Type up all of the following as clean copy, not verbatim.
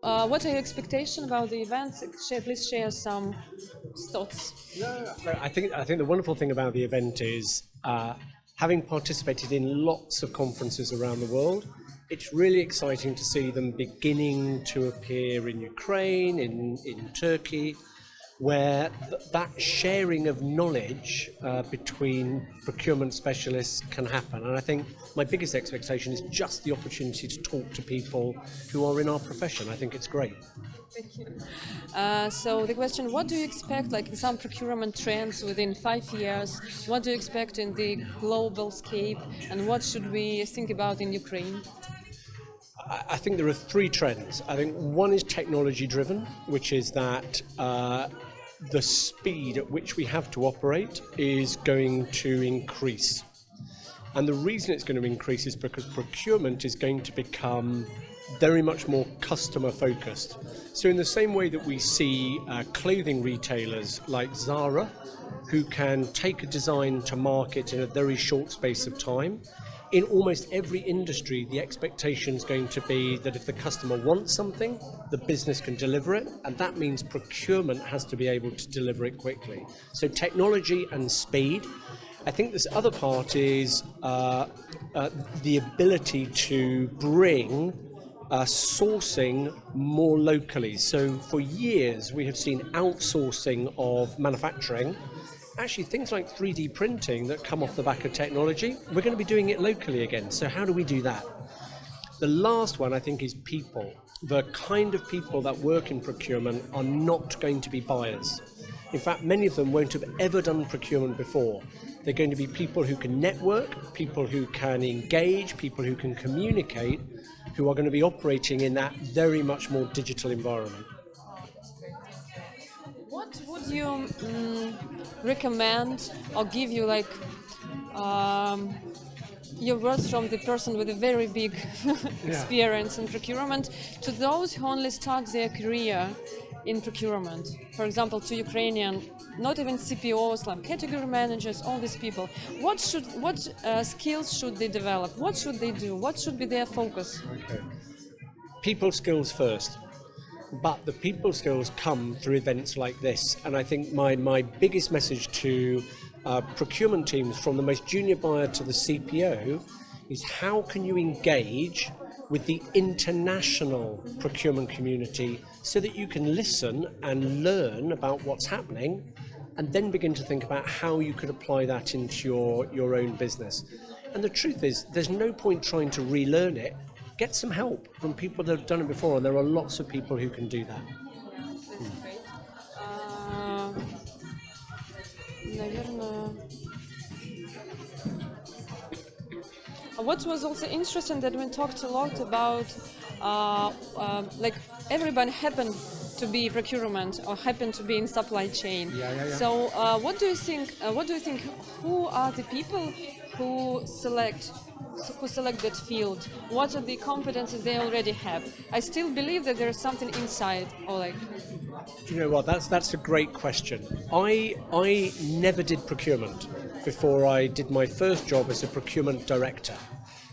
what are your expectations about the events? Please share some thoughts. I think the wonderful thing about the event is having participated in lots of conferences around the world, it's really exciting to see them beginning to appear in Ukraine, in Turkey, where that sharing of knowledge between procurement specialists can happen. And I think my biggest expectation is just the opportunity to talk to people who are in our profession. I think it's great. Thank you. So the question, what do you expect, like some procurement trends within 5 years? What do you expect in the global scape? And what should we think about in Ukraine? I think there are three trends. I think one is technology driven, which is that the speed at which we have to operate is going to increase. And the reason it's going to increase is because procurement is going to become very much more customer focused. So in the same way that we see clothing retailers like Zara, who can take a design to market in a very short space of time, in almost every industry, the expectation is going to be that if the customer wants something, the business can deliver it, and that means procurement has to be able to deliver it quickly. So technology and speed. I think this other part is the ability to bring sourcing more locally. So for years, we have seen outsourcing of manufacturing. Actually, things like 3D printing that come off the back of technology, we're going to be doing it locally again. So how do we do that? The last one, I think, is people. The kind of people that work in procurement are not going to be buyers. In fact, many of them won't have ever done procurement before. They're going to be people who can network, people who can engage, people who can communicate, who are going to be operating in that very much more digital environment. What would you recommend or give you like your words from the person with a very big experience in procurement to those who only start their career in procurement? For example, to Ukrainian, not even CPOs, like category managers, all these people. What skills should they develop? What should they do? What should be their focus? Okay. People skills first. But the people skills come through events like this. And I think my biggest message to procurement teams, from the most junior buyer to the CPO, is how can you engage with the international procurement community so that you can listen and learn about what's happening, and then begin to think about how you could apply that into your own business. And the truth is, there's no point trying to relearn it. Get some help from people that have done it before, and there are lots of people who can do that. Yeah, that's great. Наверное, what was also interesting that we talked a lot about, like everybody happened to be procurement or happened to be in supply chain. Yeah. So, what do you think? Who are the people who select that field? What are the competences they already have? I still believe that there's something inside, or like. Do you know what? That's a great question. I never did procurement before I did my first job as a procurement director.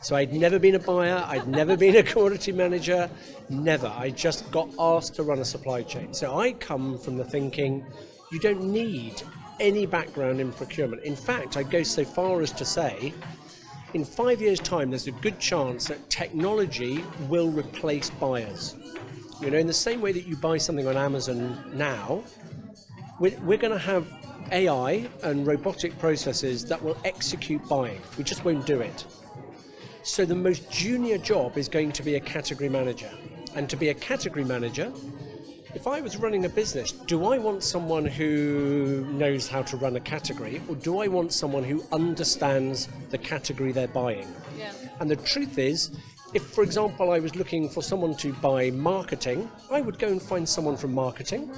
So I'd never been a buyer, I'd never been a quality manager, never. I just got asked to run a supply chain. So I come from the thinking, you don't need any background in procurement. In fact, I'd go so far as to say, in 5 years' time, there's a good chance that technology will replace buyers. You know, in the same way that you buy something on Amazon now, we're going to have AI and robotic processes that will execute buying. We just won't do it. So the most junior job is going to be a category manager. And to be a category manager, if I was running a business, do I want someone who knows how to run a category, or do I want someone who understands the category they're buying? Yeah. And the truth is, if, for example, I was looking for someone to buy marketing, I would go and find someone from marketing.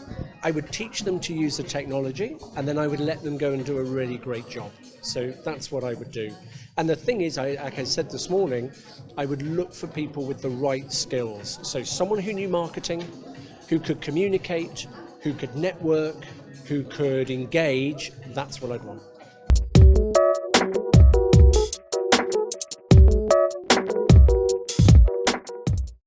I would teach them to use the technology, and then I would let them go and do a really great job. So that's what I would do. And the thing is, like I said this morning, I would look for people with the right skills. So someone who knew marketing, who could communicate, who could network, who could engage, that's what I'd want.